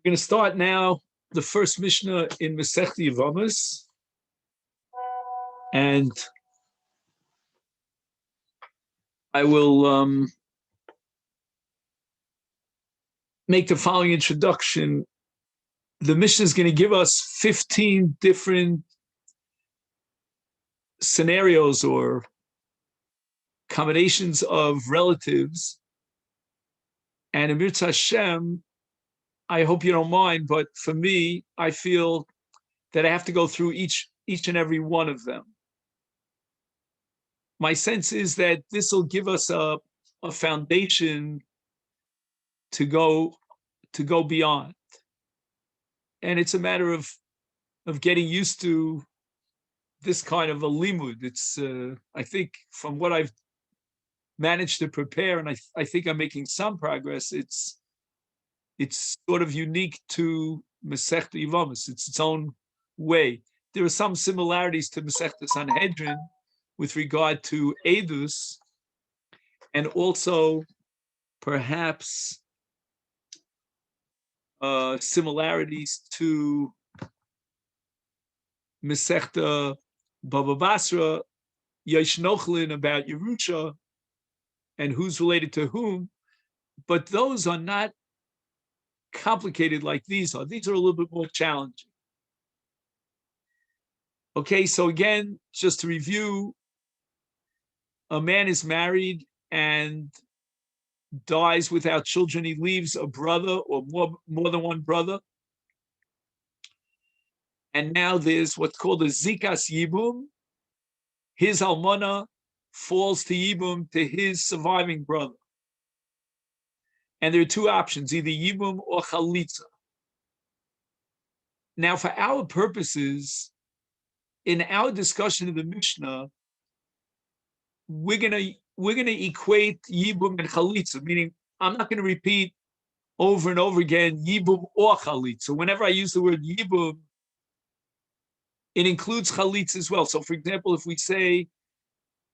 We're going to start now the first Mishnah in Masechet yevamot, and I will make the following introduction. The Mishnah is going to give us 15 different scenarios or combinations of relatives, and Amir Hashem, I hope you don't mind, but for me, I feel that I have to go through each and every one of them. My sense is that this will give us a foundation to go beyond, and it's a matter of getting used to this kind of a limud. It's I think from what I've managed to prepare, and I think I'm making some progress. It's sort of unique to Masechet yevamot. It's its own way. There are some similarities to Masechet Sanhedrin with regard to edus, and also perhaps similarities to Masechet Baba Basra, Yesh Nochlin about Yerusha, and who's related to whom, but those are not complicated like these are. These are a little bit more challenging. Okay, so again, just to review, a man is married and dies without children. He leaves a brother or more than one brother. And now there's what's called a zikas yibum. His almana falls to yibum to his surviving brother. And there are two options, either yibum or chalitza. Now, for our purposes, in our discussion of the Mishnah, we're gonna equate yibum and chalitza, meaning I'm not going to repeat over and over again yibum or chalitza. Whenever I use the word yibum, it includes chalitza as well. So, for example, if we say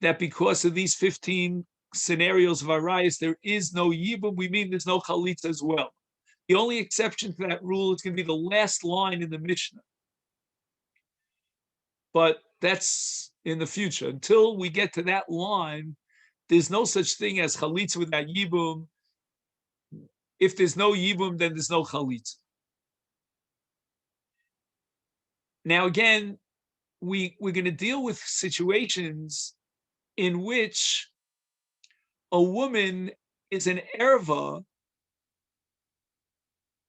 that because of these 15 scenarios of arayos, there is no yibum, we mean there's no chalitza as well. The only exception to that rule is going to be the last line in the Mishnah. But that's in the future. Until we get to that line, there's no such thing as chalitza without yibum. If there's no yibum, then there's no chalitza. Now, again, we're going to deal with situations in which a woman is an erva.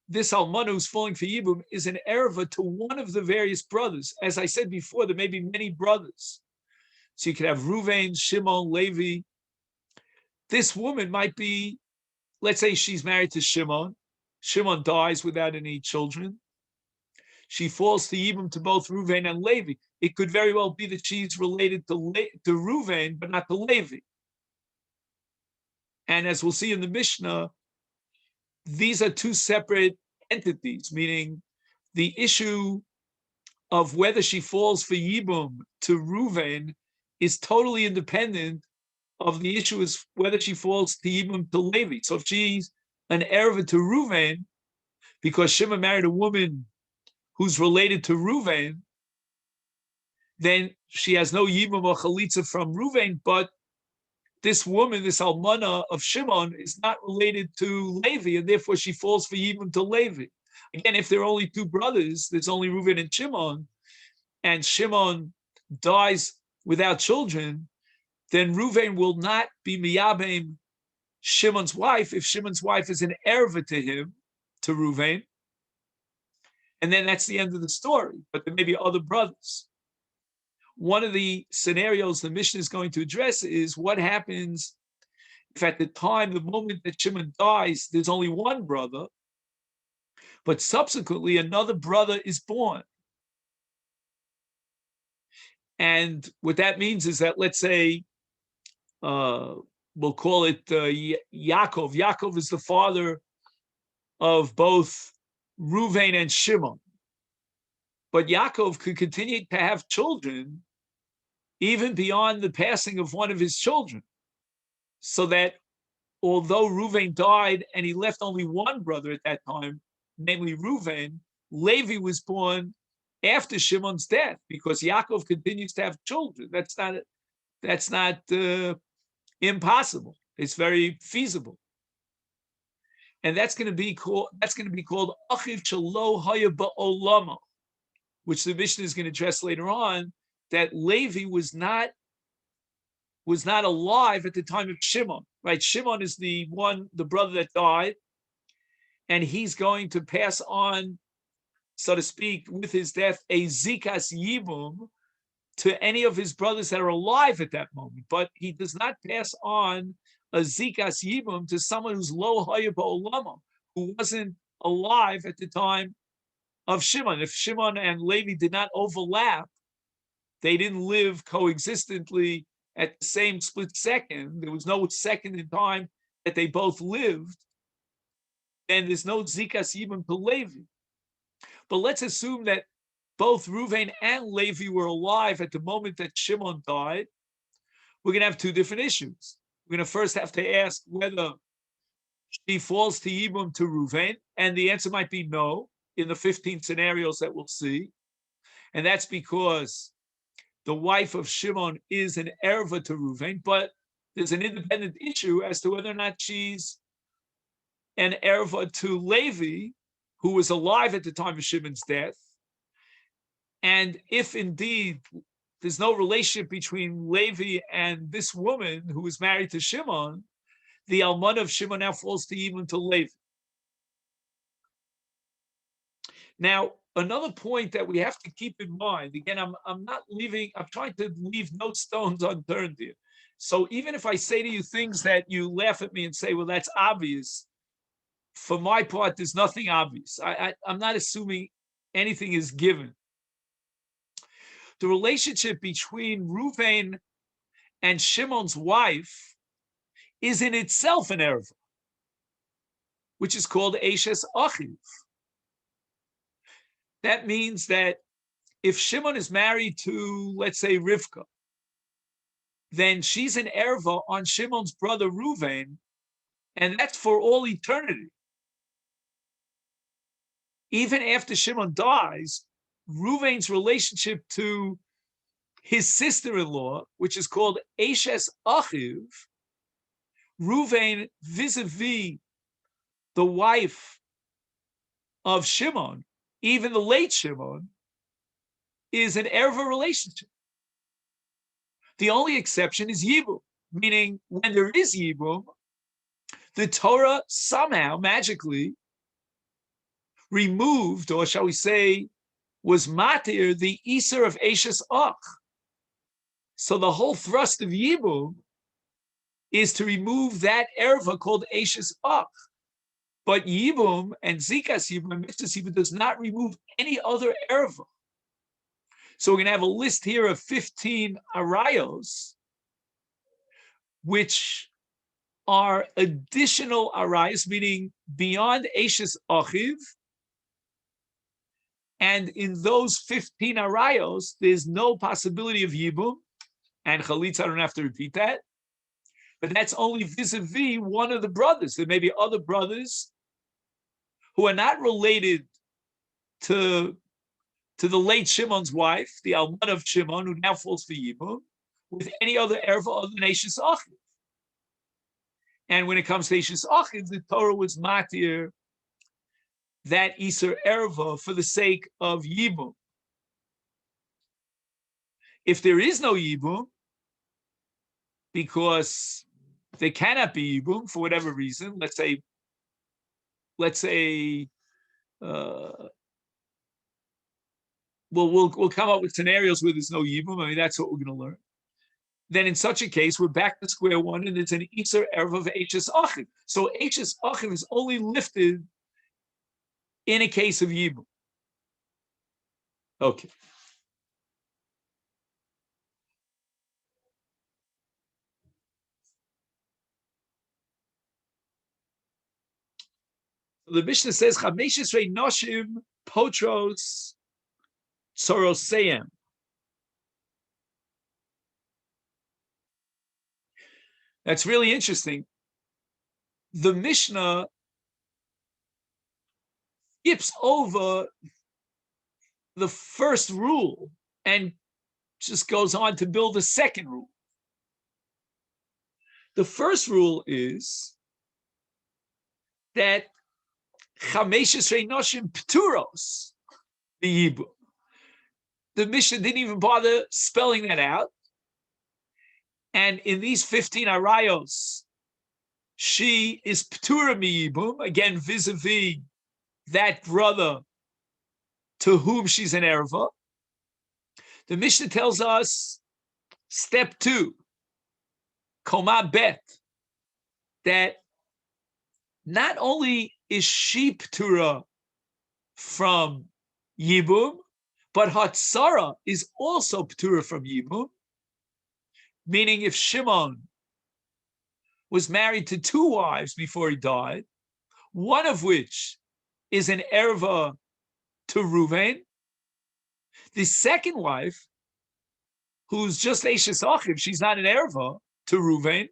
This almana who's falling for yibum is an erva to one of the various brothers. As I said before, there may be many brothers. So you could have Ruvain, Shimon, Levi. This woman might be, let's say she's married to Shimon. Shimon dies without any children. She falls to yibum to both Ruvain and Levi. It could very well be that she's related to Ruvain, but not to Levi. And as we'll see in the Mishnah, these are two separate entities, meaning the issue of whether she falls for yibum to Ruvain is totally independent of the issue is whether she falls to yibum to Levi. So if she's an erva to Ruvain, because Shimon married a woman who's related to Ruvain, then she has no yibum or chalitza from Ruvain, but this woman, this almana of Shimon, is not related to Levi, and therefore she falls for yibum to Levi. Again, if there are only two brothers, there's only Reuven and Shimon dies without children, then Reuven will not be miyabim Shimon's wife if Shimon's wife is an erva to him, to Reuven. And then that's the end of the story. But there may be other brothers. One of the scenarios the Mishnah is going to address is what happens if at the time, the moment that Shimon dies, there's only one brother, but subsequently another brother is born. And what that means is that, let's say, we'll call it Yaakov. Yaakov is the father of both Reuven and Shimon. But Yaakov could continue to have children even beyond the passing of one of his children. So that although Reuven died and he left only one brother at that time, namely Reuven, Levi was born after Shimon's death because Yaakov continues to have children. That's not impossible. It's very feasible, and that's going to be called Achiv Shelo Haya Ba'olama, which the Mishnah is going to address later on. That Levi was not alive at the time of Shimon. Right? Shimon is the brother that died, and he's going to pass on, so to speak, with his death, a zikas yibum to any of his brothers that are alive at that moment. But he does not pass on a zikas yibum to someone who's lo haya ba'olama, who wasn't alive at the time of Shimon. If Shimon and Levi did not overlap, they didn't live coexistently at the same split second. There was no second in time that they both lived. And there's no zikas yibum to Levi. But let's assume that both Reuven and Levi were alive at the moment that Shimon died. We're going to have two different issues. We're going to first have to ask whether she falls to Yibum to Reuven, and the answer might be no in the 15 scenarios that we'll see. And that's because the wife of Shimon is an erva to Reuven, but there's an independent issue as to whether or not she's an erva to Levi, who was alive at the time of Shimon's death. And if indeed there's no relationship between Levi and this woman who was married to Shimon, the almana of Shimon now falls to even to Levi. Now, another point that we have to keep in mind, again, I'm trying to leave no stones unturned here. So even if I say to you things that you laugh at me and say, well, that's obvious, for my part, there's nothing obvious. I'm not assuming anything is given. The relationship between Reuven and Shimon's wife is in itself an erva, which is called Eshes Achiv. That means that if Shimon is married to, let's say, Rivka, then she's an erva on Shimon's brother Reuven, and that's for all eternity. Even after Shimon dies, Reuven's relationship to his sister-in-law, which is called Eshes Achiv, Reuven vis-a-vis the wife of Shimon, even the late Shimon, is an erva relationship. The only exception is Yibum, meaning when there is Yibum, the Torah somehow magically removed, or shall we say, was matir the Iser of Eshes Ach. So the whole thrust of Yibum is to remove that erva called Eshes Ach. But Yibum and Zikas Yibum and Mitzvahs Yibum does not remove any other erva. So we're going to have a list here of 15 arayos, which are additional arayos, meaning beyond Eshes Achiv. And in those 15 arayos, there's no possibility of Yibum. And Chalitza, I don't have to repeat that. But that's only vis-a-vis one of the brothers. There may be other brothers who are not related to the late Shimon's wife, the almana of Shimon, who now falls for Yibum, with any other erva other than Eshes Achiv. And when it comes to Eshes Achiv, the Torah was matir that Iser erva for the sake of Yibum. If there is no Yibum, because there cannot be Yibum for whatever reason, let's say, we'll come up with scenarios where there's no Yibum. I mean, that's what we're going to learn. Then in such a case, we're back to square one, and it's an Iser erva of Eshes Achiv. So Eshes Achiv is only lifted in a case of Yibum. Okay. The Mishnah says, Chameshes rei noshim potros tzoroseim. That's really interesting. The Mishnah skips over the first rule and just goes on to build a second rule. The first rule is that Chameshes Noshim Pturos, the Yibum. The Mishnah didn't even bother spelling that out. And in these 15 arayos, she is Ptura Miyibum, again, vis-a-vis that brother to whom she's an erva. The Mishnah tells us, step 2, Koma Bet, that not only is she Ptura from Yibum, but Hatzara is also Ptura from Yibum, meaning if Shimon was married to 2 wives before he died, one of which is an erva to Ruvain, the second wife, who's just Eishes Achiv, she's not an erva to Ruvain,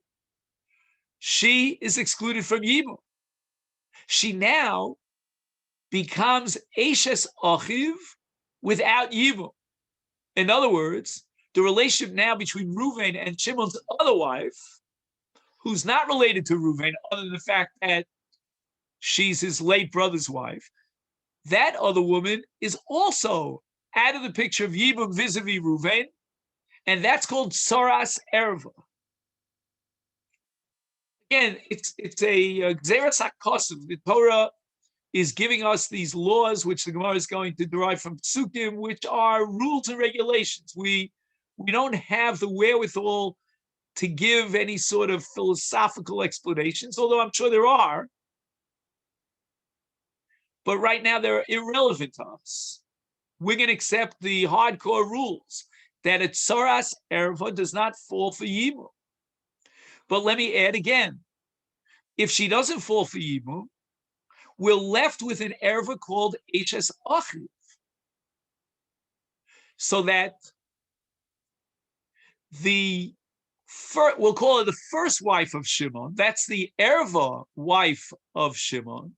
she is excluded from Yibum. She now becomes Eishes Achiv without Yibum. In other words, the relationship now between Ruvain and Shimon's other wife, who's not related to Ruvain, other than the fact that she's his late brother's wife, that other woman is also out of the picture of Yibum vis-a-vis Ruvain, and that's called Saras Erva. Again, it's a Gzeras HaKosim. The Torah is giving us these laws, which the Gemara is going to derive from Psukim, which are rules and regulations. We don't have the wherewithal to give any sort of philosophical explanations, although I'm sure there are. But right now, they're irrelevant to us. We're going to accept the hardcore rules that a Tsaras Erva does not fall for Yibum. But let me add again, if she doesn't fall for Yibum, we're left with an erva called Eishes Achiv. So that we'll call her the first wife of Shimon. That's the erva wife of Shimon.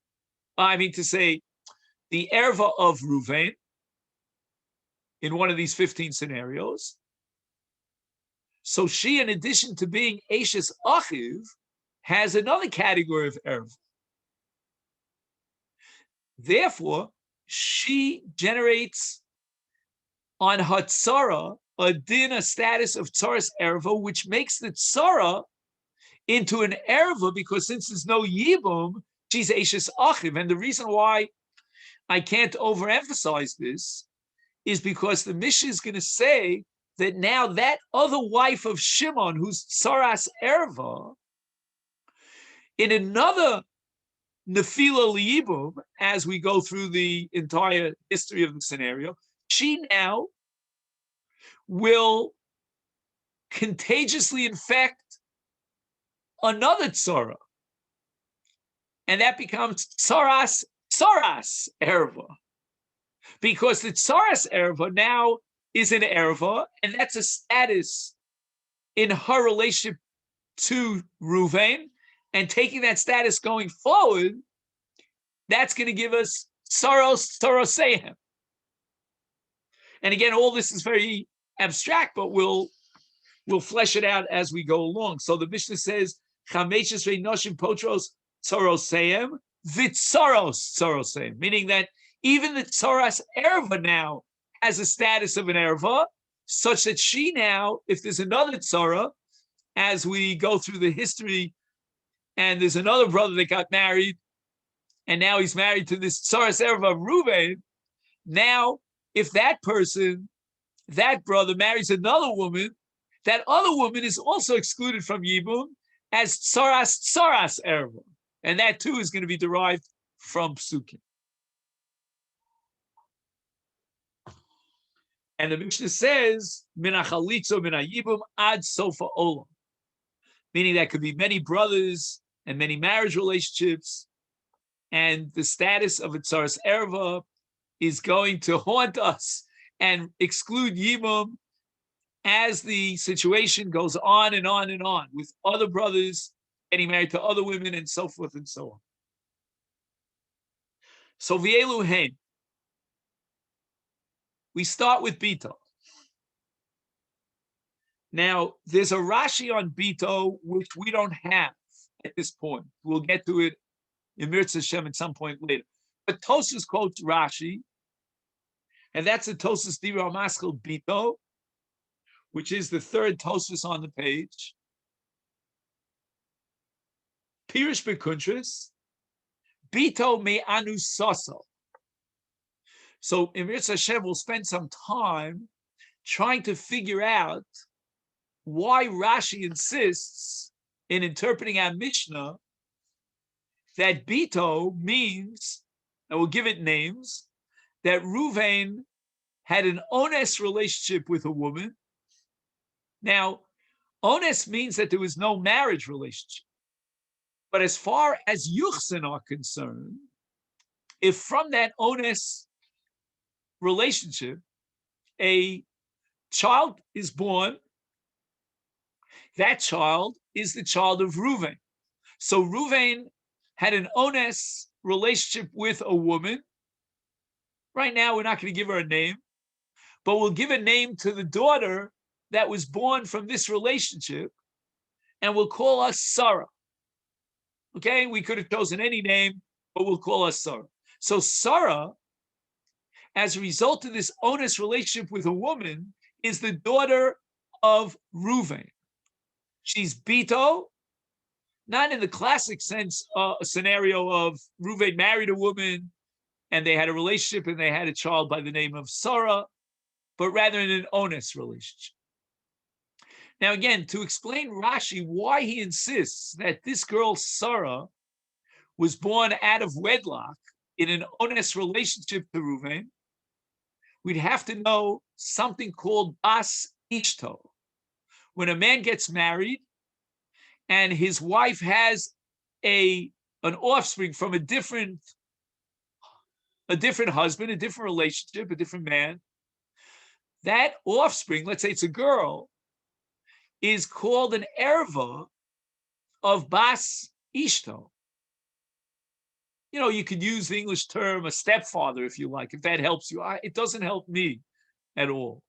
I mean to say, the erva of Ruvain in one of these 15 scenarios. So she, in addition to being Eishes Achiv, has another category of erva. Therefore, she generates on Hatzara a din, a status of Tsaras Erva, which makes the Tzara into an Erva, because since there's no Yibum, she's Eishes Achiv. And the reason why I can't overemphasize this is because the Mishnah is going to say that now that other wife of Shimon, who's Tsaras Erva, in another Nefila Liyibum, as we go through the entire history of the scenario, she now will contagiously infect another tzara, and that becomes tsaras erva, because the tsaras erva now is an erva, and that's a status in her relationship to Ruvain. And taking that status going forward, that's going to give us Sarosehem. And again, all this is very abstract, but we'll flesh it out as we go along. So the Mishnah says, Chameshes Noshim Potros Sarosehem, Vitsaros Sarosehem, meaning that even the Tsaras Erva now has a status of an Erva, such that she now, if there's another Tzara, as we go through the history, and there's another brother that got married, and now he's married to this Tsaras Erva of Ruvain. Now, if that person, that brother, marries another woman, that other woman is also excluded from Yibum as Tsaras Erva. And that too is going to be derived from Psukim. And the Mishnah says, Mina chalitzo mina Yibum ad sofa olam. Meaning that could be many brothers and many marriage relationships, and the status of a Tsaras Erva is going to haunt us and exclude Yibum as the situation goes on and on and on, with other brothers getting married to other women and so forth and so on. So v'elu hein. We start with Bito. Now, there's a Rashi on Bito, which we don't have at this point. We'll get to it in Mirza Hashem at some point later. But Tosfos quotes Rashi, and that's a Tosfos Dibur Maskil Bito, which is the third Tosfos on the page. Pirish Bekuntris, Bito me anu soso. So in Mirza Hashem, we'll spend some time trying to figure out why Rashi insists in interpreting our Mishnah that Bito means, and we'll give it names, that Ruvain had an ones relationship with a woman. Now, ones means that there was no marriage relationship. But as far as Yuchsin are concerned, if from that ones relationship, a child is born, that child is the child of Ruvain. So Ruvain had an ones relationship with a woman. Right now, we're not going to give her a name, but we'll give a name to the daughter that was born from this relationship, and we'll call her Sarah. Okay, we could have chosen any name, but we'll call her Sarah. So Sarah, as a result of this ones relationship with a woman, is the daughter of Ruvain. She's Bito, not in the classic sense, scenario of Ruvain married a woman and they had a relationship and they had a child by the name of Sarah, but rather in an ones relationship. Now, again, to explain Rashi why he insists that this girl Sarah was born out of wedlock in an ones relationship to Ruvain, we'd have to know something called bas ishto. When a man gets married and his wife has an offspring from a different husband, a different relationship, a different man, that offspring, let's say it's a girl, is called an erva of bas ishto. You know, you could use the English term a stepfather if you like, if that helps you. It doesn't help me at all.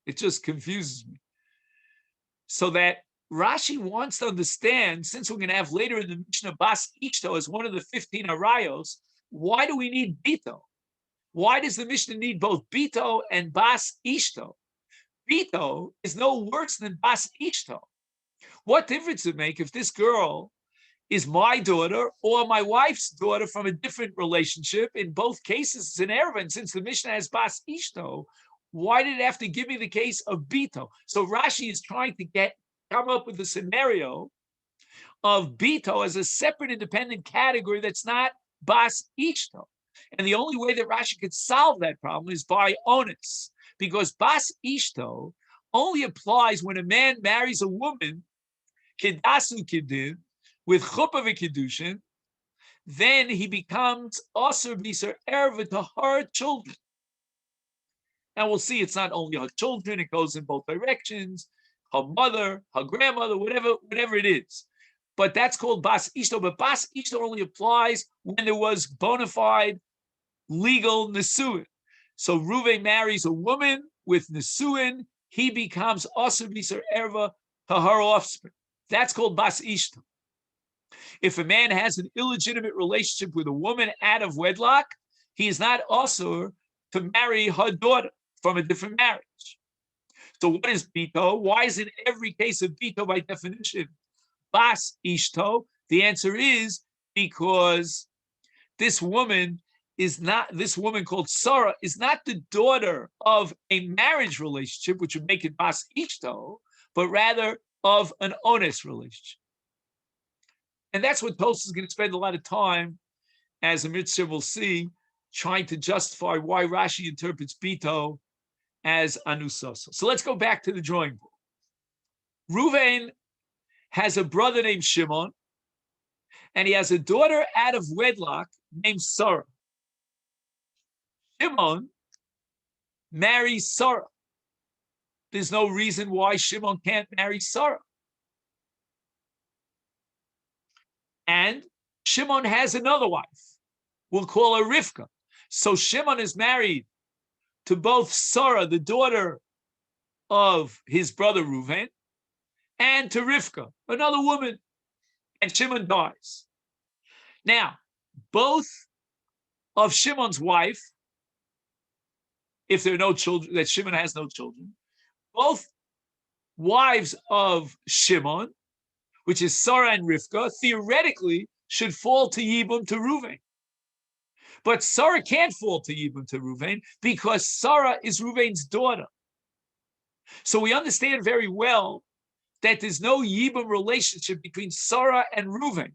It just confuses me. So that Rashi wants to understand, since we're going to have later in the Mishnah bas ishto as one of the 15 arayos, why do we need bito? Why does the Mishnah need both bito and bas ishto? Bito is no worse than bas ishto. What difference does it make if this girl is my daughter or my wife's daughter from a different relationship? In both cases, it's an erva. And since the Mishnah has bas ishto, why did it have to give me the case of bito? So Rashi is trying to come up with a scenario of bito as a separate independent category that's not bas ishto. And the only way that Rashi could solve that problem is by onus, because bas ishto only applies when a man marries a woman, kidasu kidin, with chuppah v'kiddushin, then he becomes aser b'ser erva to her children. And we'll see it's not only her children, it goes in both directions, her mother, her grandmother, whatever it is. But that's called bas ishto. But bas ishto only applies when there was bona fide legal nesuin. So Ruvain marries a woman with nesuin, he becomes aser b'ser erva to her offspring. That's called bas ishto. If a man has an illegitimate relationship with a woman out of wedlock, he is not aser to marry her daughter from a different marriage. So what is bito? Why is in every case of bito by definition bas ishto? The answer is because this woman called Sarah is not the daughter of a marriage relationship, which would make it bas ishto, but rather of an ones relationship. And that's what Tosfos is going to spend a lot of time, as Amir Tzir will see, trying to justify why Rashi interprets bito as anusoso. So let's go back to the drawing board. Ruvain has a brother named Shimon, and he has a daughter out of wedlock named Sarah. Shimon marries Sarah. There's no reason why Shimon can't marry Sarah. And Shimon has another wife. We'll call her Rivka. So Shimon is married to both Sarah, the daughter of his brother Reuven, and to Rivka, another woman, and Shimon dies. Now, both of Shimon's wife, if there are no children, that Shimon has no children, both wives of Shimon, which is Sarah and Rivka, theoretically should fall to Yibum to Reuven. But Sarah can't fall to Yibum to Reuven because Sarah is Reuven's daughter. So we understand very well that there's no Yibum relationship between Sarah and Reuven.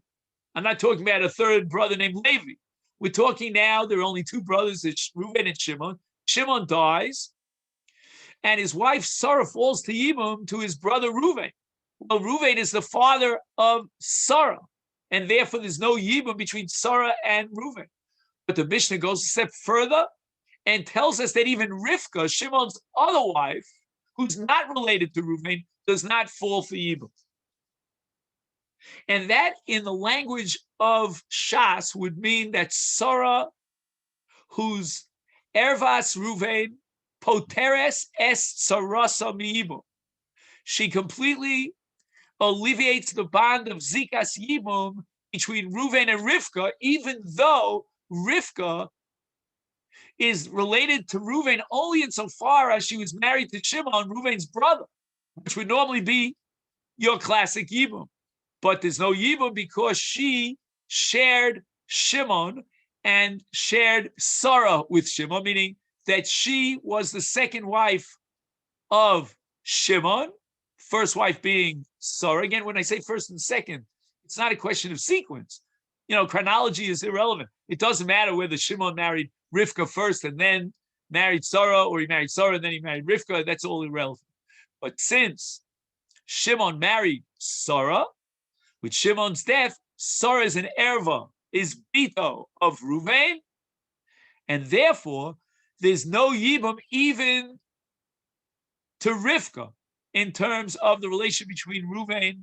I'm not talking about a third brother named Levi. We're talking now, there are only two brothers, it's Reuven and Shimon. Shimon dies, and his wife Sarah falls to Yibum to his brother Reuven. Well, Reuven is the father of Sarah, and therefore there's no Yibum between Sarah and Reuven. But the Mishnah goes a step further and tells us that even Rivka, Shimon's other wife, who's not related to Reuven, does not fall for Yibum. And that, in the language of Shas, would mean that Sarah, whose Ervas Reuven, Poteres es Sarasa Miyibum, she completely alleviates the bond of Zikas Yibum between Reuven and Rivka, even though Rivka is related to Reuven only insofar as she was married to Shimon, Reuven's brother, which would normally be your classic Yibum. But there's no Yibum because she shared Shimon and shared Sarah with Shimon, meaning that she was the second wife of Shimon, first wife being Sarah. Again, when I say first and second, it's not a question of sequence. Chronology is irrelevant. It doesn't matter whether Shimon married Rivka first and then married Sarah, or he married Sarah and then he married Rivka. That's all irrelevant. But since Shimon married Sarah, with Shimon's death, Sarah is an erva, is bito of Reuven, and therefore there's no Yibum even to Rivka in terms of the relation between Reuven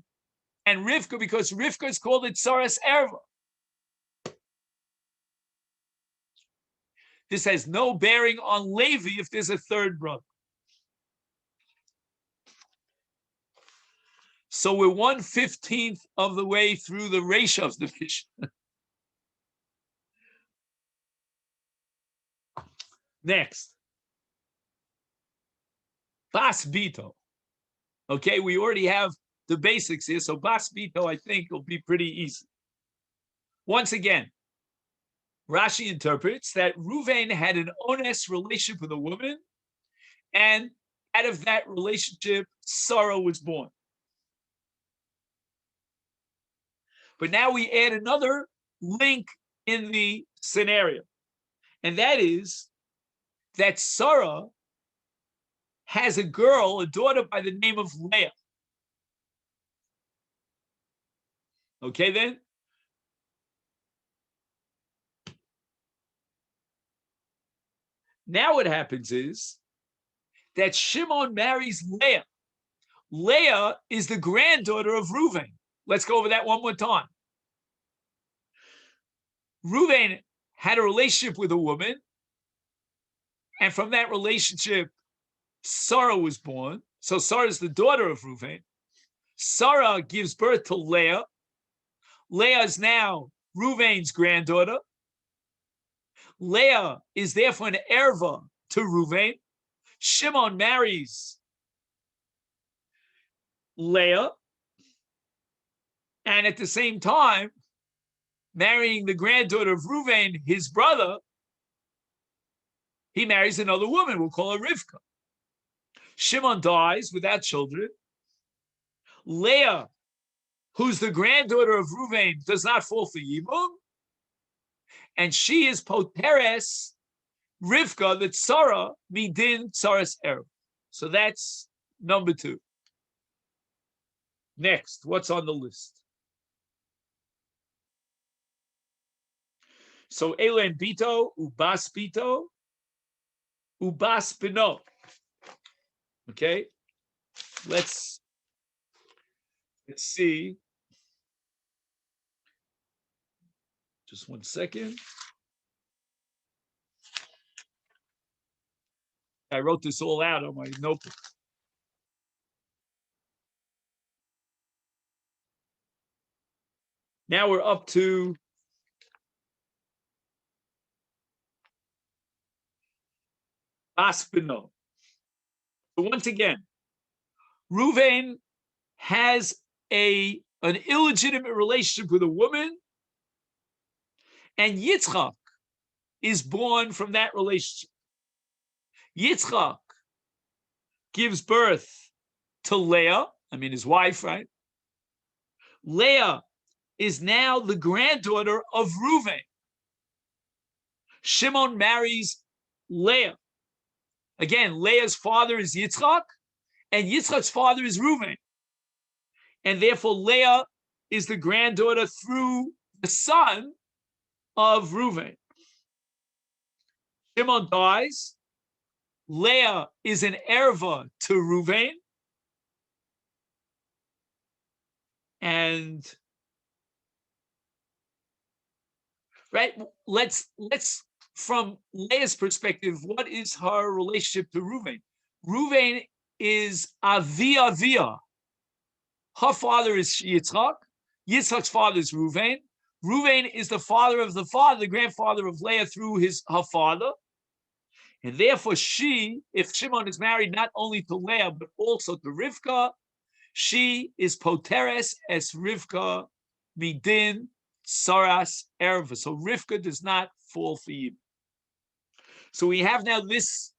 and Rivka, because Rivka is called it Sarah's erva. This has no bearing on Levi if there's a third brother. So we're 1/15 of the way through the Reishav's division. Next, Bas Bito. Okay, we already have the basics here, so Bas Bito, I think, will be pretty easy. Once again, Rashi interprets that Reuven had an honest relationship with a woman, and out of that relationship, Sarah was born. But now we add another link in the scenario, and that is that Sarah has a girl, a daughter by the name of Leah. Okay, then? Now what happens is that Shimon marries Leah. Leah is the granddaughter of Reuven. Let's go over that one more time. Reuven had a relationship with a woman, and from that relationship, Sarah was born. So Sarah is the daughter of Reuven. Sarah gives birth to Leah. Leah is now Reuven's granddaughter. Leah is therefore an erva to Reuven. Shimon marries Leah, and at the same time, marrying the granddaughter of Reuven, his brother, he marries another woman. We'll call her Rivka. Shimon dies without children. Leah, who's the granddaughter of Reuven, does not fall for Yibum, and she is Poteres Rivka, the Tzara, midin Tzaras Erev. So that's number 2. Next, what's on the list? So Elen Bito, Ubas Bito, Ubas Bino. Okay, let's see. Just one second. I wrote this all out on my notebook. Now we're up to Aspinall. So once again, Reuven has an illegitimate relationship with a woman, and Yitzchak is born from that relationship. Yitzchak gives birth to Leah, his wife, right? Leah is now the granddaughter of Reuven. Shimon marries Leah. Again, Leah's father is Yitzchak, and Yitzchak's father is Reuven. And therefore, Leah is the granddaughter through the son of Reuven. Shimon dies. Leah is an erva to Reuven. And right, let's from Leah's perspective, what is her relationship to Reuven? Reuven is Avia. Her father is Yitzchak. Yitzchak's father is Reuven. Reuven is the father of the father, the grandfather of Leah through her father. And therefore if Shimon is married not only to Leah, but also to Rivka, she is poteres es Rivka midin saras erva. So Rivka does not fall for you. So we have now this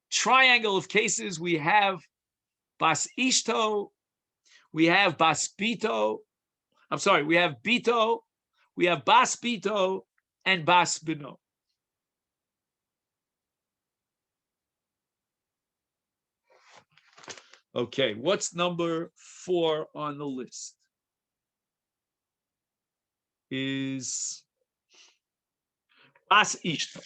triangle of cases. We have Bas Ishto, we have Bas Bito, we have Bito, we have Bas Bito, and Bas Bino. Okay, what's number 4 on the list? Is Bas Ishto.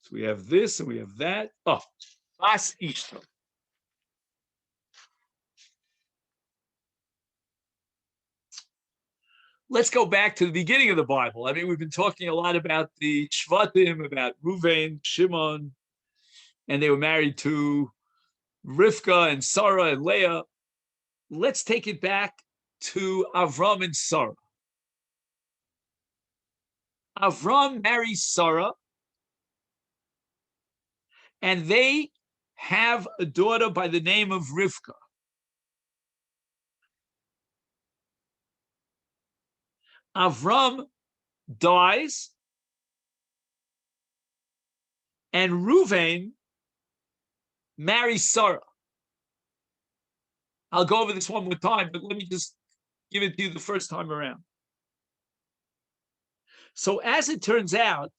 So we have this and we have that. Oh, Bas Ishto. Let's go back to the beginning of the Bible. We've been talking a lot about the Shvatim, about Reuven, Shimon, and they were married to Rivka and Sarah and Leah. Let's take it back to Avram and Sarah. Avram marries Sarah, and they have a daughter by the name of Rivka. Avram dies, and Reuven marries Sarah. I'll go over this one more time, but let me just give it to you the first time around. So as it turns out,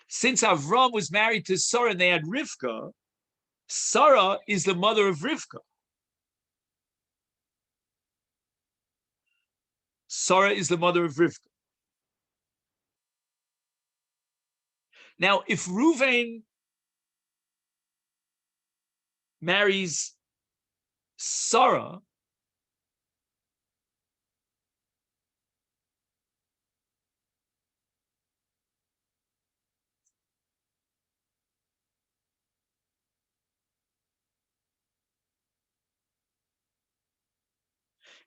since Avram was married to Sarah and they had Rivka, Sarah is the mother of Rivka. Sarah is the mother of Rivka. Now, if Reuven marries Sarah,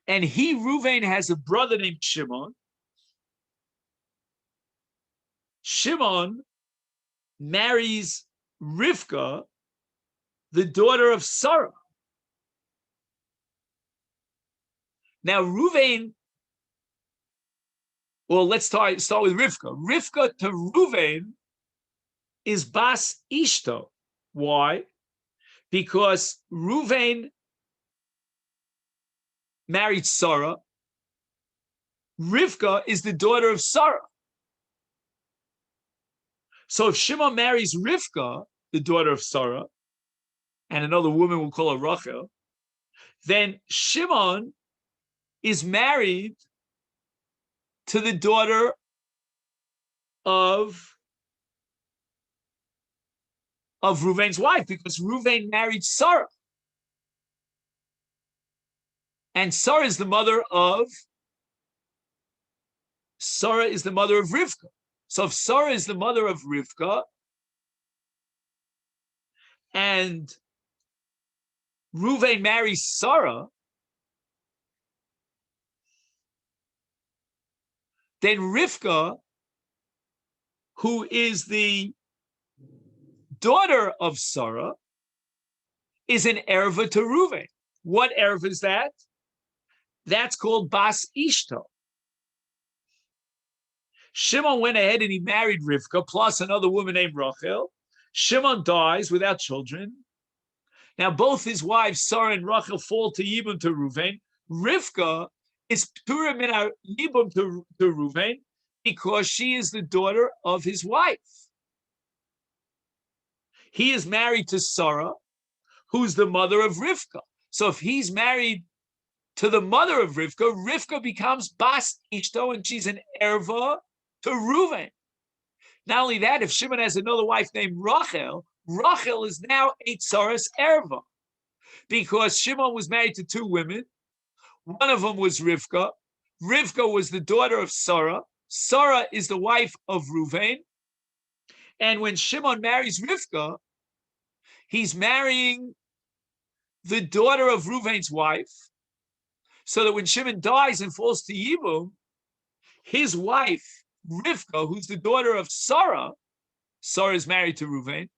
and Reuven, has a brother named Shimon. Shimon marries Rivka, the daughter of Sarah. Now, Reuven, well, let's start with Rivka. Rivka to Reuven is Bas Ishto. Why? Because Reuven married Sarah. Rivka is the daughter of Sarah. So if Shimon marries Rivka, the daughter of Sarah, and another woman will call her Rachel, then Shimon is married to the daughter of Reuven's wife, because Reuven married Sarah. And Sarah is the mother of Rivka. So if Sarah is the mother of Rivka, and Reuven marries Sarah, then Rivka, who is the daughter of Sarah, is an erva to Reuven. What erva is that? That's called Bas Ishto. Shimon went ahead and he married Rivka plus another woman named Rachel. Shimon dies without children. Now both his wives, Sarah and Rachel, fall to Yibum to Reuven. Rivka is Pura min Yibum to Reuven because she is the daughter of his wife. He is married to Sarah, who's the mother of Rivka. So if he's married to the mother of Rivka, Rivka becomes Bas Ishto, and she's an erva to Reuven. Not only that, if Shimon has another wife named Rachel, Rachel is now a tsaras erva, because Shimon was married to two women. One of them was Rivka. Rivka was the daughter of Sarah. Sarah is the wife of Reuven. And when Shimon marries Rivka, he's marrying the daughter of Reuven's wife, so that when Shimon dies and falls to Yibum, his wife, Rivka, who's the daughter of Sarah is married to Reuven,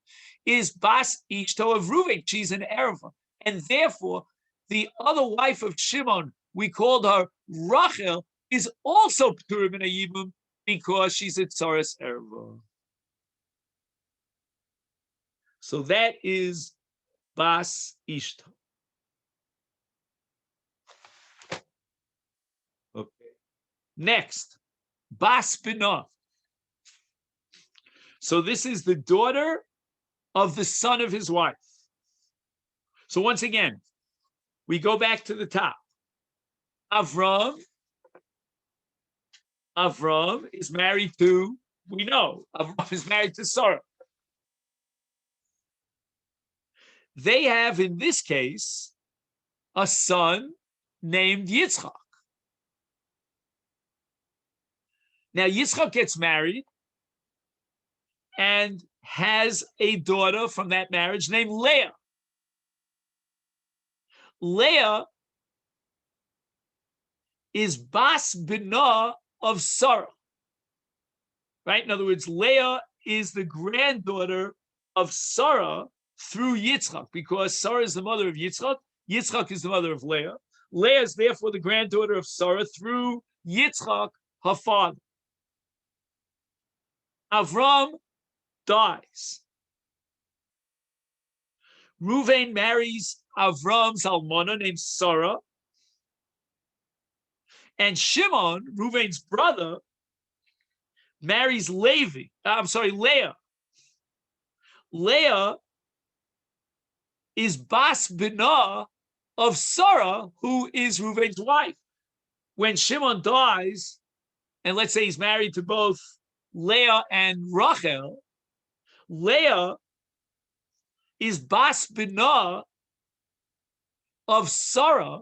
is Bas Ishto of Reuven. She's an erva. And therefore, the other wife of Shimon, we called her Rachel, is also P'turim in a Yibum because she's a tsaras erva. So that is Bas Ishto. Okay. Next, Bas Binah. So this is the daughter of the son of his wife. So once again, we go back to the top. Avram is married to, we know, Avram is married to Sarah. They have, in this case, a son named Yitzchak. Now, Yitzchak gets married and has a daughter from that marriage named Leah. Leah is Bas Binah of Sarah, right? In other words, Leah is the granddaughter of Sarah through Yitzchak, because Sarah is the mother of Yitzchak. Yitzchak is the mother of Leah. Leah is therefore the granddaughter of Sarah through Yitzchak, her father. Avram dies. Reuven marries Avram's almana named Sarah. And Shimon, Reuven's brother, marries Leah. Leah is Bas Binah of Sarah, who is Reuven's wife. When Shimon dies, and let's say he's married to both Leah and Rachel, Leah is Bas Binah of Sarah,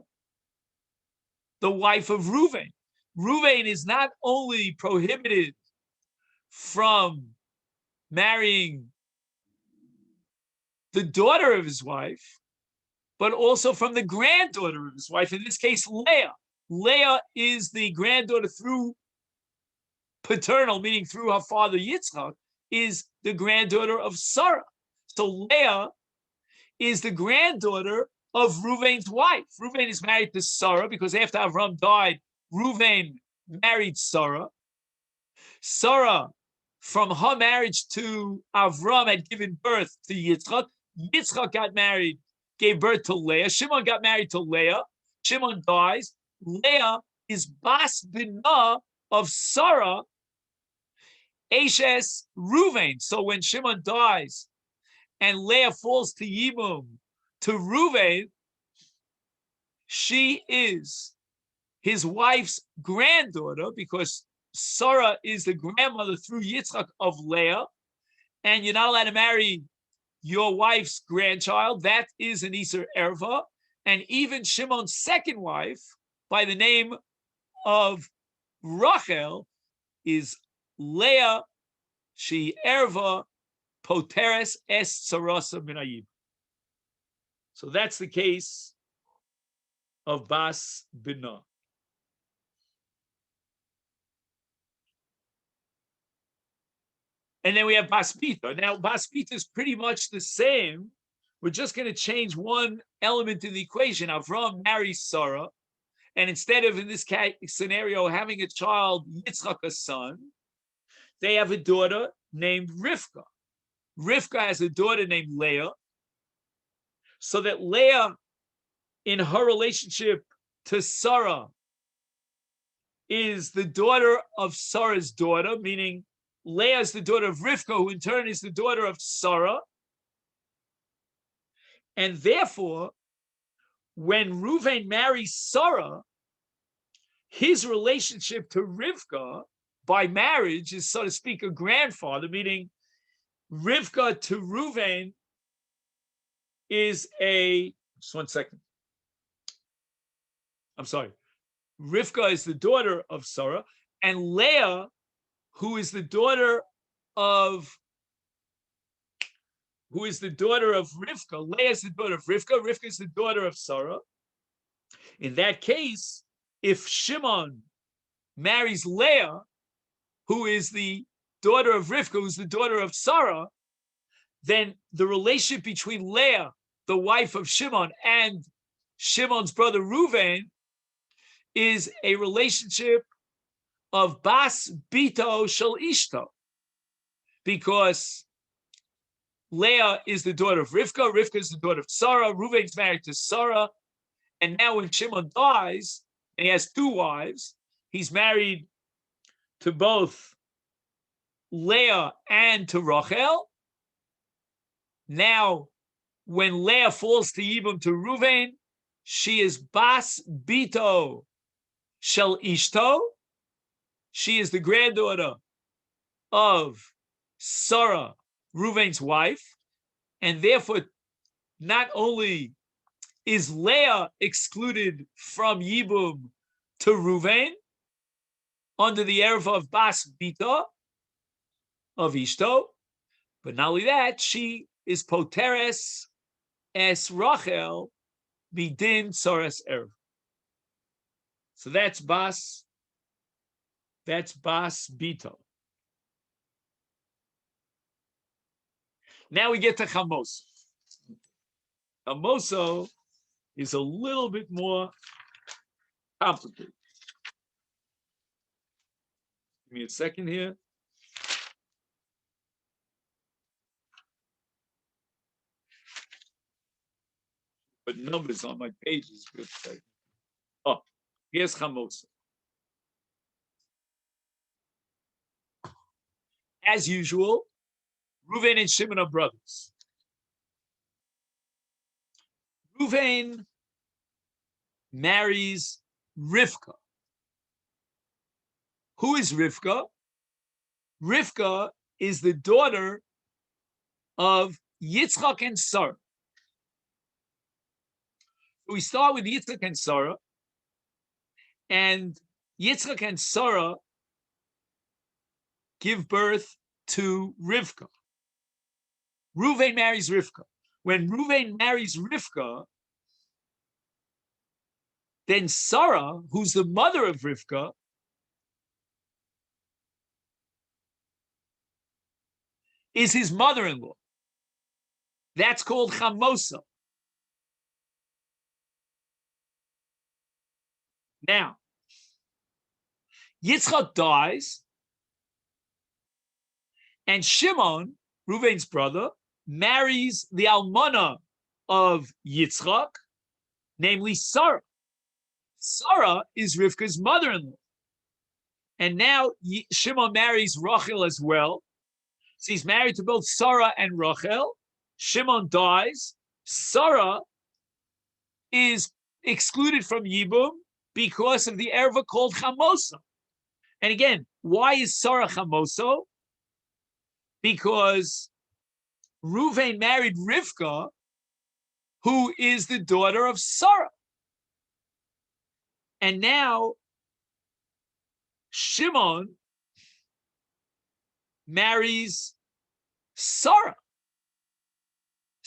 the wife of Reuven. Reuven is not only prohibited from marrying the daughter of his wife, but also from the granddaughter of his wife, in this case, Leah. Leah is the granddaughter through paternal, meaning through her father Yitzchak, is the granddaughter of Sarah. So Leah is the granddaughter of Reuven's wife. Reuven is married to Sarah because after Avram died, Reuven married Sarah. Sarah, from her marriage to Avram, had given birth to Yitzchak. Yitzchak got married, gave birth to Leah. Shimon got married to Leah. Shimon dies. Leah is Bas Binah of Sarah, Eshes Reuven. So when Shimon dies and Leah falls to Yibum, to Reuven, she is his wife's granddaughter, because Sarah is the grandmother through Yitzchak of Leah, and you're not allowed to marry your wife's grandchild. That is an Iser Erva. And even Shimon's second wife, by the name of Rachel, is Leah, she Erva, Poteres es Sarasa Minayim. So that's the case of Bas Binah. And then we have Bas Bita. Now, Bas Bita is pretty much the same. We're just going to change one element in the equation. Avram marries Sarah, and instead of, in this scenario, having a child, Yitzchak, a son, they have a daughter named Rivka. Rivka has a daughter named Leah, so that Leah, in her relationship to Sarah, is the daughter of Sarah's daughter, meaning Leah is the daughter of Rivka, who in turn is the daughter of Sarah. And therefore, when Reuven marries Sarah, his relationship to Rivka by marriage is, so to speak, a grandfather, meaning Rivka to Reuven is just 1 second. I'm sorry. Rivka is the daughter of Sarah, and Leah, who is the daughter of Rivka. Leah is the daughter of Rivka. Rivka is the daughter of Sarah. In that case, if Shimon marries Leah, who is the daughter of Rivka, who's the daughter of Sarah, then the relationship between Leah, the wife of Shimon, and Shimon's brother Reuven is a relationship of Bas Bito Shel Ishto, because Leah is the daughter of Rivka, Rivka is the daughter of Sarah, Reuven's married to Sarah, and now when Shimon dies, and he has two wives, he's married to both Leah and to Rachel. Now, when Leah falls to Yibum to Reuven, she is Bas Bito Shel Ishto. She is the granddaughter of Sarah, Reuven's wife, and therefore not only is Leah excluded from Yibum to Reuven under the Erev of Bas Bita of Ishto, but not only that, she is Poteres es Rachel Midin Tzoras Erev. So that's Bas Bito. Now we get to Chamoso. Chamoso is a little bit more complicated. Give me a second here. But numbers on my pages. Oh, here's Chamoso. As usual, Reuven and Shimon are brothers. Reuven marries Rivka. Who is Rivka? Rivka is the daughter of Yitzchak and Sarah. We start with Yitzchak and Sarah, and Yitzchak and Sarah give birth to Rivka. Reuven marries Rivka. When Reuven marries Rivka, then Sarah, who's the mother of Rivka, is his mother-in-law. That's called Chamosa. Now, Yitzchak dies, and Shimon, Reuven's brother, marries the almana of Yitzchak, namely Sarah. Sarah is Rivka's mother-in-law. And now Shimon marries Rachel as well. So he's married to both Sarah and Rachel. Shimon dies. Sarah is excluded from Yibum because of the erva called chamosa. And again, why is Sarah chamoso? Because Reuven married Rivka, who is the daughter of Sarah. And now Shimon marries Sarah.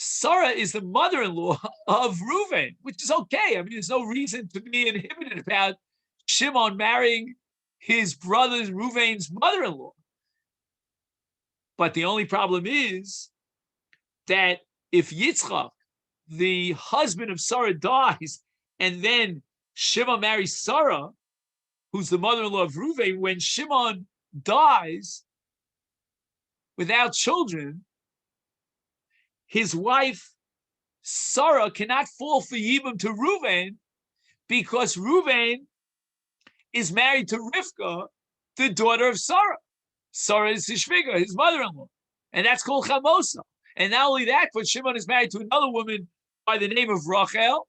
Sarah is the mother-in-law of Reuven, which is okay. I mean, there's no reason to be inhibited about Shimon marrying his brother Reuven's mother-in-law. But the only problem is that if Yitzchak, the husband of Sarah, dies, and then Shimon marries Sarah, who's the mother-in-law of Reuven, when Shimon dies without children, his wife Sarah cannot fall for Yibum to Reuven because Reuven is married to Rivka, the daughter of Sarah. Sarah is his shviga, his mother-in-law, and that's called chamosa. And not only that, but Shimon is married to another woman by the name of Rachel.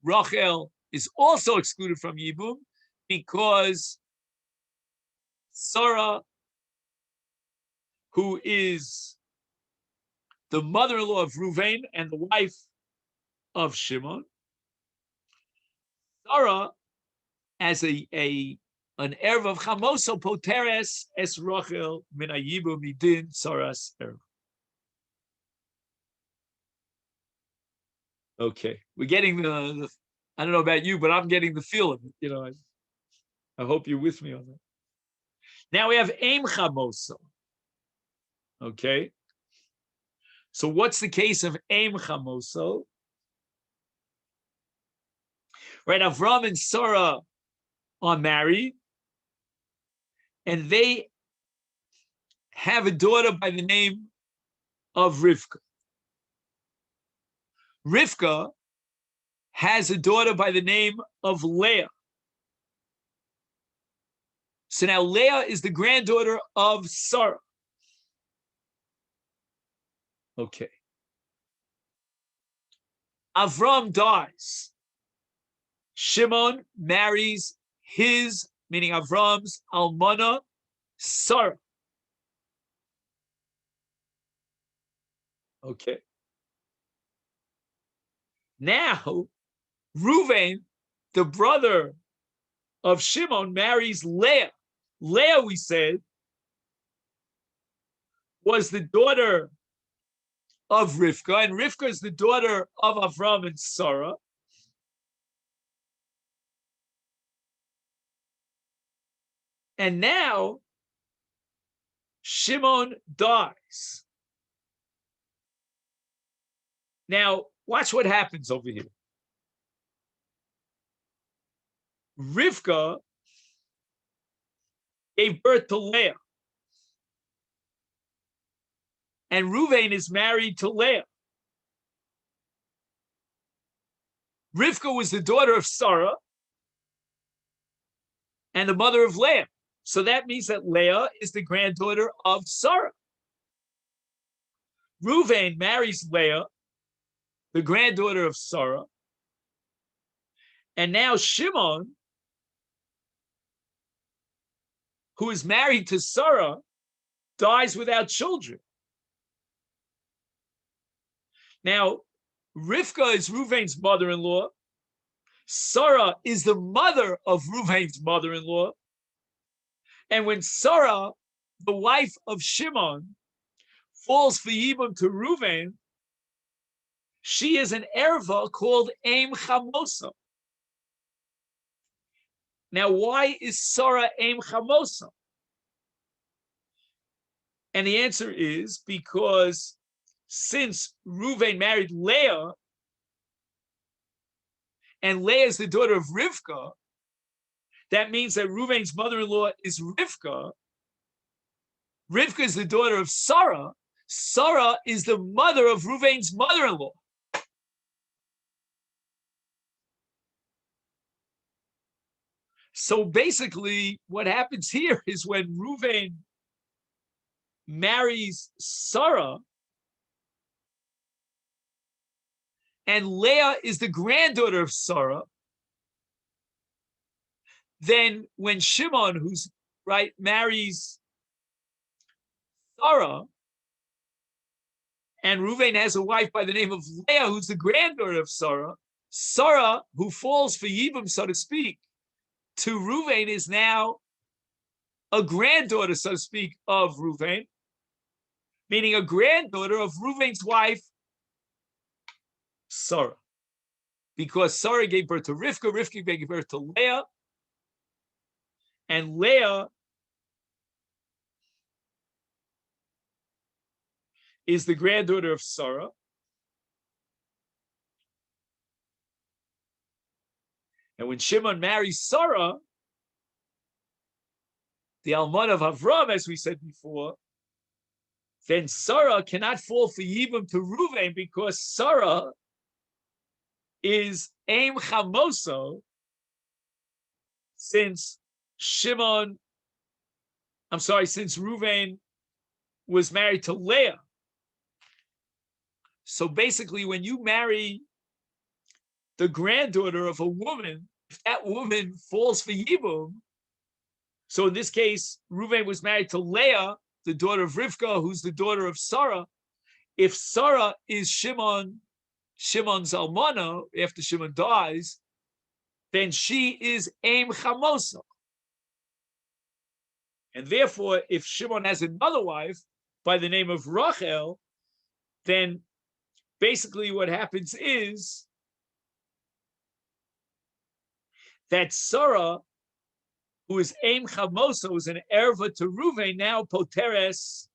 Rachel is also excluded from Yibum because Sarah, who is the mother-in-law of Reuven and the wife of Shimon, Sarah, as an erv of chamoso poteres es Rachel min hayibum midin Sarah's erv. Okay, we're getting the. I don't know about you, but I'm getting the feel of it. You know, I hope you're with me on that. Now we have aim chamoso. Okay. So what's the case of aim chamoso? Right, Avram and Sarah are married, and they have a daughter by the name of Rivka. Rivka has a daughter by the name of Leah. So now Leah is the granddaughter of Sarah. Okay. Avram dies. Shimon marries his, meaning Avram's almana, Sarah. Okay. Now, Reuven, the brother of Shimon, marries Leah. Leah, we said, was the daughter of Rivka, and Rivka is the daughter of Avram and Sarah. And now, Shimon dies. Now, watch what happens over here. Rivka gave birth to Leah. And Reuven is married to Leah. Rivka was the daughter of Sarah and the mother of Leah. So that means that Leah is the granddaughter of Sarah. Reuven marries Leah, the granddaughter of Sarah. And now Shimon, who is married to Sarah, dies without children. Now, Rivka is Reuven's mother-in-law. Sarah is the mother of Reuven's mother-in-law. And when Sarah, the wife of Shimon, falls for Yibum to Reuven, she is an erva called Aim Chamosa. Now, why is Sarah Aim Chamosa? And the answer is because since Reuven married Leah, and Leah is the daughter of Rivka, that means that Reuven's mother-in-law is Rivka. Rivka is the daughter of Sarah. Sarah is the mother of Reuven's mother-in-law. So basically, what happens here is when Reuven marries Sarah, and Leah is the granddaughter of Sarah, then when Shimon, who's right, marries Sarah, and Reuven has a wife by the name of Leah, who's the granddaughter of Sarah, Sarah, who falls for Yibum, so to speak, to Reuven is now a granddaughter, so to speak, of Reuven, meaning a granddaughter of Reuven's wife, Sarah. Because Sarah gave birth to Rivka, Rivka gave birth to Leah, and Leah is the granddaughter of Sarah. And when Shimon marries Sarah, the almana of Avram, as we said before, then Sarah cannot fall for Yibum to Reuven because Sarah is Aim Chamoso, since Reuven was married to Leah. So basically, when you marry the granddaughter of a woman, if that woman falls for Yibum, so in this case, Reuven was married to Leah, the daughter of Rivka, who's the daughter of Sarah. If Sarah is Shimon's almana after Shimon dies, then she is Aim Chamosa. And therefore, if Shimon has another wife by the name of Rachel, then basically what happens is that Sarah, who is Aim Chamosa, who is an erva to Reuven, now poteres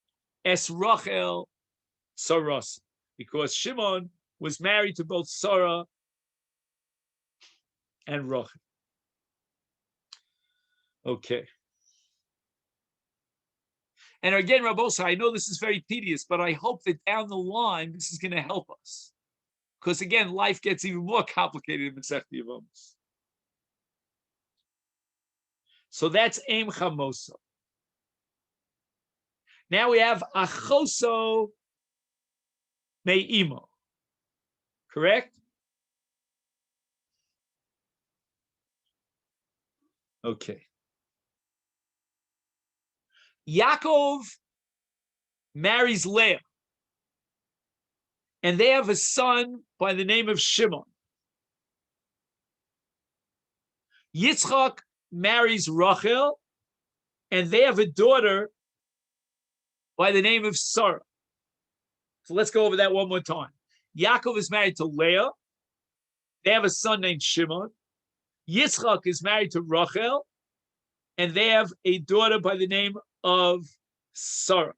es Rachel Saras, because Shimon was married to both Sarah and Rachel. Okay. And again, Rabosa, I know this is very tedious, but I hope that down the line, this is going to help us. Because again, life gets even more complicated in Masechet Yevamot. So that's Aim Chamoso. Now we have Achoso Me'imo. Correct? Okay. Yaakov marries Leah, and they have a son by the name of Shimon. Yitzchak marries Rachel, and they have a daughter by the name of Sarah. So let's go over that one more time. Yaakov is married to Leah. They have a son named Shimon. Yitzchak is married to Rachel, and they have a daughter by the name of Sarah.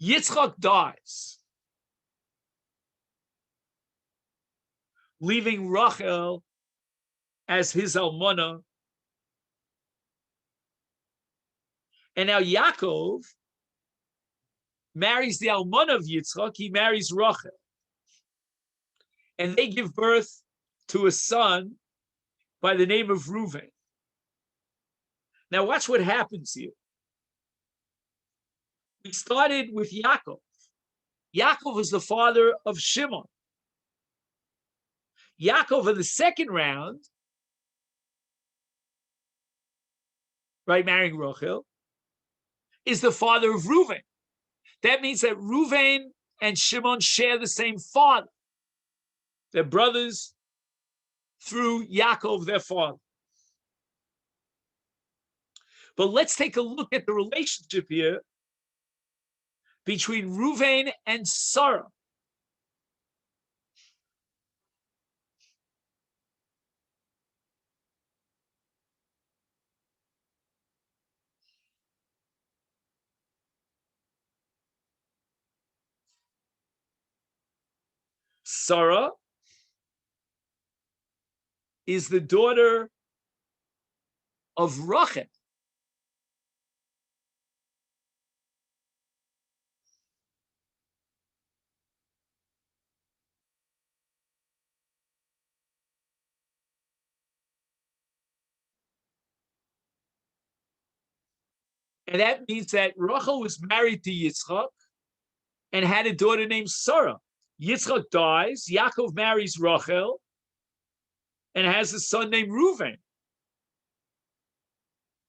Yitzchak dies, leaving Rachel as his almana. And now Yaakov marries the almana of Yitzchak. He marries Rachel. And they give birth to a son by the name of Reuven. Now watch what happens here. We started with Yaakov. Yaakov was the father of Shimon. Yaakov in the second round, right, marrying Rachel, is the father of Reuven. That means that Reuven and Shimon share the same father. They're brothers through Yaakov, their father. But let's take a look at the relationship here between Reuven and Sarah. Sarah is the daughter of Rachel. And that means that Rachel was married to Yitzchak and had a daughter named Sarah. Yitzchak dies, Yaakov marries Rachel, and has a son named Reuven.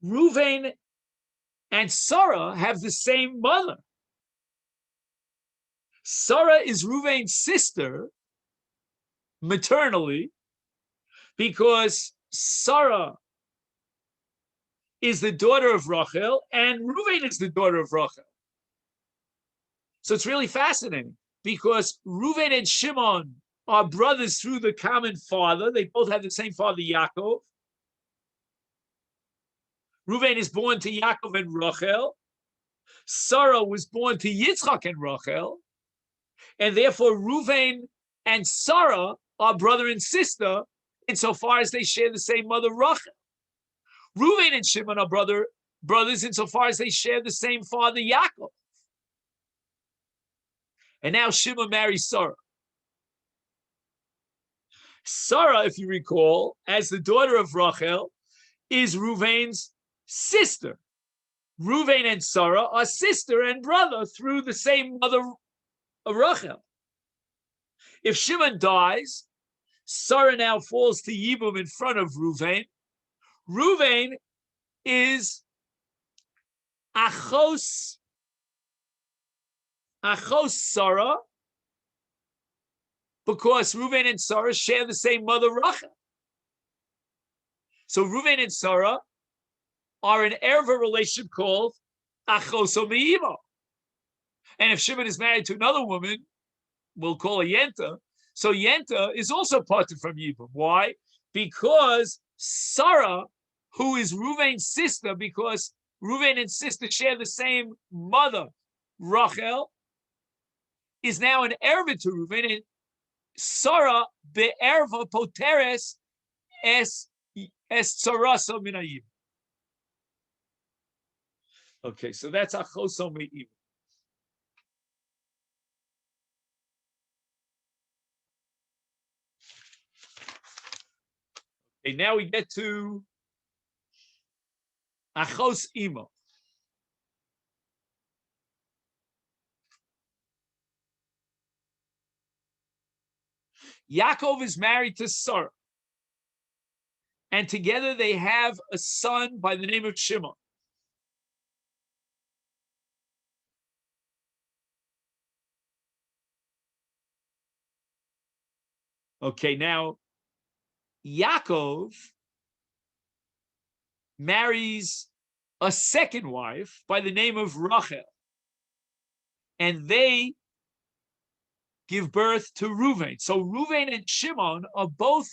Reuven and Sarah have the same mother. Sarah is Reuven's sister maternally because Sarah is the daughter of Rachel and Reuven is the daughter of Rachel. So it's really fascinating because Reuven and Shimon are brothers through the common father. They both have the same father, Yaakov. Reuven is born to Yaakov and Rachel. Sarah was born to Yitzchak and Rachel. And therefore, Reuven and Sarah are brother and sister insofar as they share the same mother, Rachel. Reuven and Shimon are brothers insofar as they share the same father, Yaakov. And now Shimon marries Sarah. Sarah, if you recall, as the daughter of Rachel, is Reuven's sister. Reuven and Sarah are sister and brother through the same mother, Rachel. If Shimon dies, Sarah now falls to Yibum in front of Reuven. Reuven is Achos Sarah, because Reuven and Sarah share the same mother, Rachel. So Reuven and Sarah are an erva relationship called Achos Me'imo. And if Shimon is married to another woman, we'll call her Yenta. So Yenta is also parted from Yibum. Why? Because Sarah, who is Reuven's sister, because Reuven and sister share the same mother, Rachel, is now an erva to Reuven, and Sarah be'erva poteres es tzarasa min hayibum. Okay, so that's achoso me'im. Okay, now we get to achos imo. Yaakov is married to Sarah, and together they have a son by the name of Shimon. Okay, now Yaakov marries a second wife by the name of Rachel, and they give birth to Reuven. So Reuven and Shimon are both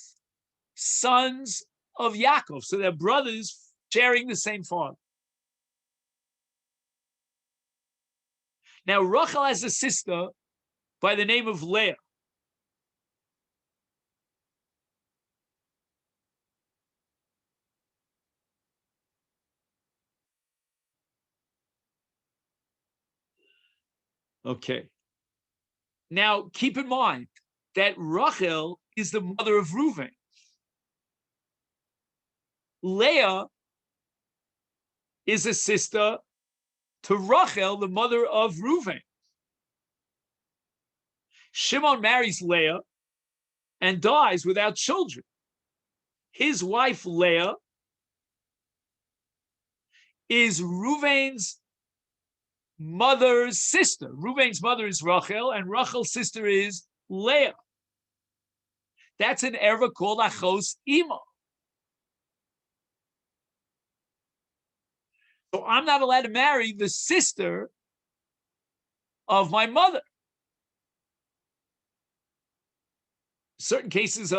sons of Yaakov, so they're brothers sharing the same father. Now Rachel has a sister by the name of Leah. Okay. Now keep in mind that Rachel is the mother of Reuven. Leah is a sister to Rachel, the mother of Reuven. Shimon marries Leah and dies without children. His wife Leah is Reuven's mother's sister. Reuven's mother is Rachel, and Rachel's sister is Leah. That's an erva called achos imo. So I'm not allowed to marry the sister of my mother. Certain cases,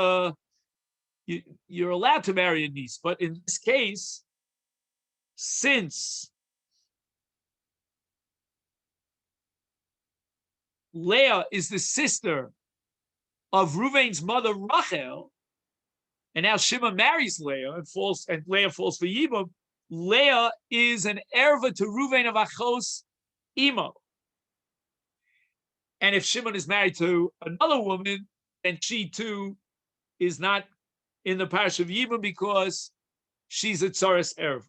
you're allowed to marry a niece, but in this case, since Leah is the sister of Reuven's mother Rachel, and now Shimon marries Leah and Leah falls for Yibum, Leah is an erva to Reuven of achos imo. And if Shimon is married to another woman, then she too is not in the parish of Yibum because she's a tzaras erva.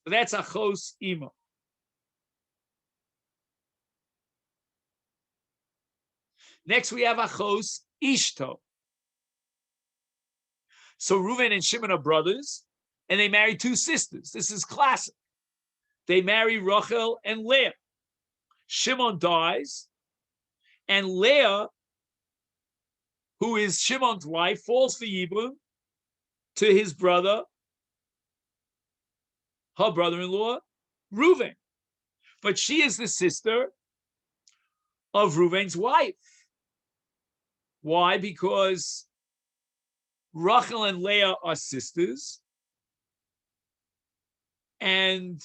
So that's a chos imo. Next, we have Achos Ishto. So Reuven and Shimon are brothers, and they marry two sisters. This is classic. They marry Rachel and Leah. Shimon dies, and Leah, who is Shimon's wife, falls for Yibum to his brother, her brother-in-law, Reuven. But she is the sister of Reuven's wife. Why? Because Rachel and Leah are sisters, and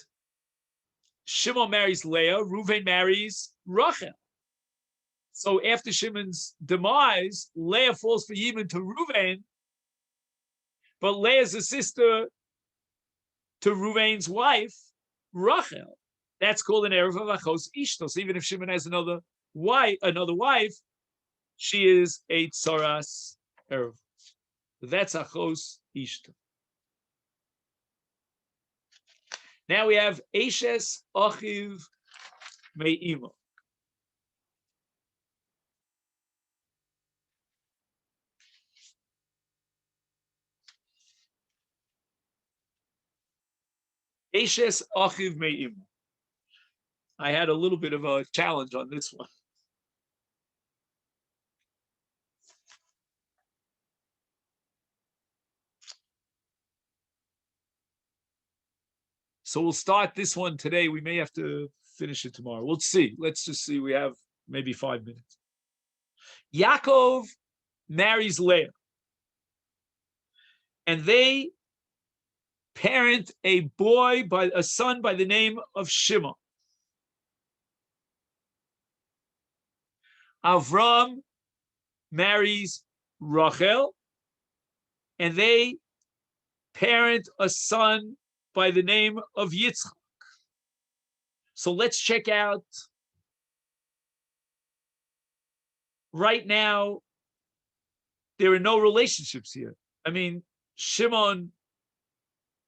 Shimon marries Leah, Reuven marries Rachel. So after Shimon's demise, Leah falls for Yibum to Reuven, but Leah's a sister to Reuven's wife, Rachel. That's called an erev of Achos Ishto. So even if Shimon has another wife, she is a tsaras erev. That's Achos Ishto. Now we have Eshes Achiv Me'imo. Eshes Achiv Me'imo. I had a little bit of a challenge on this one. So we'll start this one today. We may have to finish it tomorrow. We'll see. Let's just see. We have maybe 5 minutes. Yaakov marries Leah, and they parent a son by the name of Shimon. Avram marries Rachel, and they parent a son by the name of Yitzchak. So let's check out right now. There are no relationships here. I mean, Shimon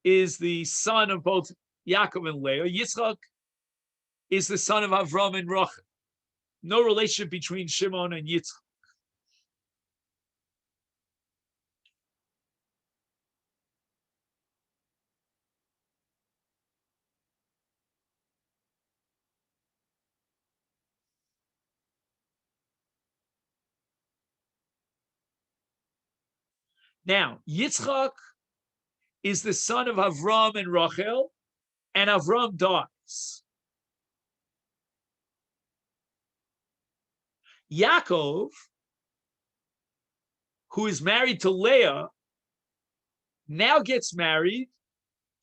is the son of both Yaakov and Leah. Yitzchak is the son of Avram and Rachel. No relationship between Shimon and Yitzchak. Now, Yitzchak is the son of Avram and Rachel, and Avram dies. Yaakov, who is married to Leah, now gets married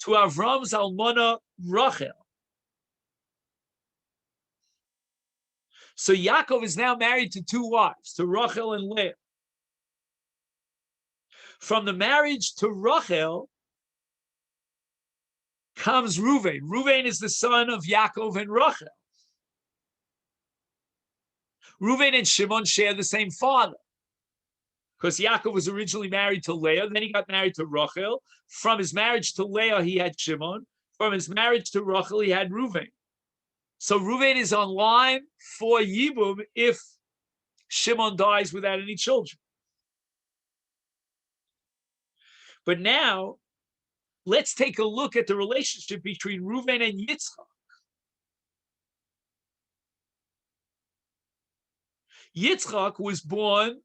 to Avram's almana Rachel. So Yaakov is now married to two wives, to Rachel and Leah. From the marriage to Rachel comes Reuven. Reuven is the son of Yaakov and Rachel. Reuven and Shimon share the same father, because Yaakov was originally married to Leah, then he got married to Rachel. From his marriage to Leah, he had Shimon. From his marriage to Rachel, he had Reuven. So Reuven is on line for Yibum if Shimon dies without any children. But now, let's take a look at the relationship between Reuven and Yitzchak. Yitzchak was born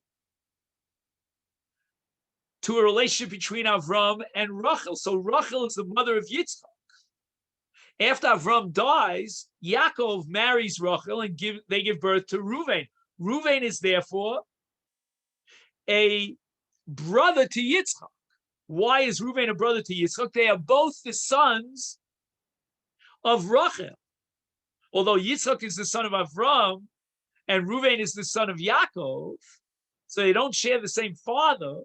to a relationship between Avram and Rachel. So Rachel is the mother of Yitzchak. After Avram dies, Yaakov marries Rachel and they give birth to Reuven. Reuven is therefore a brother to Yitzchak. Why is Reuven a brother to Yitzchak? They are both the sons of Rachel. Although Yitzchak is the son of Avram and Reuven is the son of Yaakov, so they don't share the same father,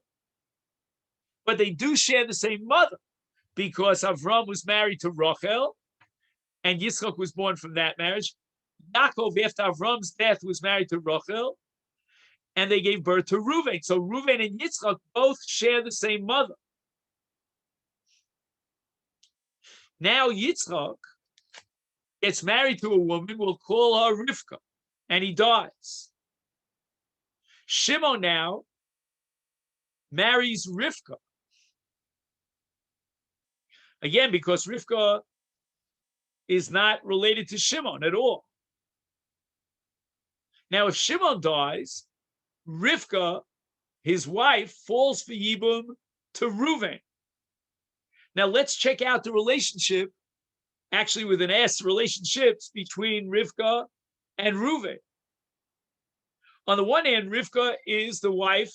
but they do share the same mother, because Avram was married to Rachel and Yitzchak was born from that marriage. Yaakov, after Avram's death, was married to Rachel, and they gave birth to Reuven. So Reuven and Yitzchak both share the same mother. Now Yitzchak gets married to a woman, we'll call her Rivka, and he dies. Shimon now marries Rivka. Again, because Rivka is not related to Shimon at all. Now, if Shimon dies, Rivka, his wife, falls for Yibum to Reuven. Now, let's check out the relationship, actually with an S, relationships between Rivka and Reuven. On the one hand, Rivka is the wife,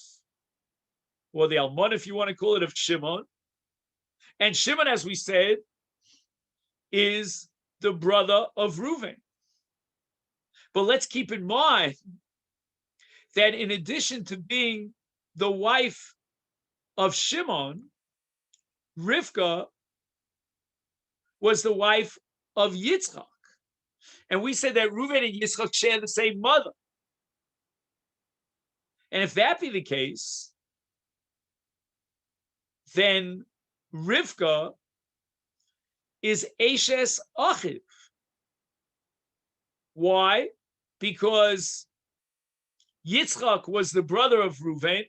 or the almon, if you want to call it, of Shimon. And Shimon, as we said, is the brother of Reuven. But let's keep in mind that in addition to being the wife of Shimon, Rivka was the wife of Yitzchak. And we said that Reuven and Yitzchak share the same mother. And if that be the case, then Rivka is Eshes Achiv. Why? Because Yitzchak was the brother of Reuven,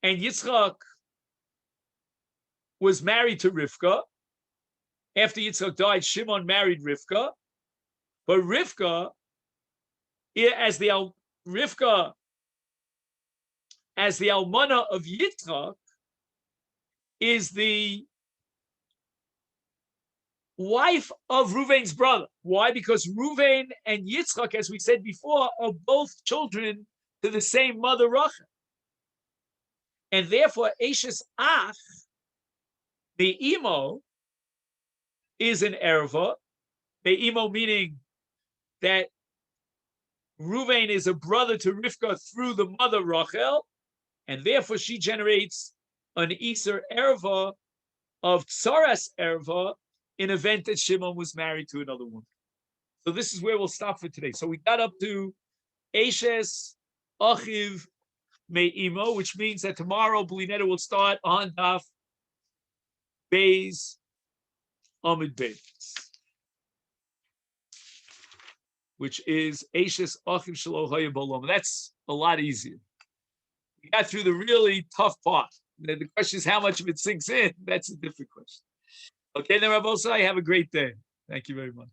and Yitzchak was married to Rivka. After Yitzchak died, Shimon married Rivka. But Rivka, as the almana of Yitzchak, is the wife of Reuven's brother. Why? Because Reuven and Yitzchak, as we said before, are both children to the same mother, Rachel. And therefore, Eshes Ach, the imo, is an erva. The imo meaning that Reuven is a brother to Rivka through the mother Rachel, and therefore she generates an Iser erva of Tsaras erva in event that Shimon was married to another woman. So this is where we'll stop for today. So we got up to Eshes Achiv Me'imo, which means that tomorrow Blinetta will start on Daf Beis Amid Beis, which is Eshes Achiv Shelo Haya Bolom. That's a lot easier. We got through the really tough part. The question is how much of it sinks in. That's a different question. Okay, then Rabbi Osai, have a great day. Thank you very much.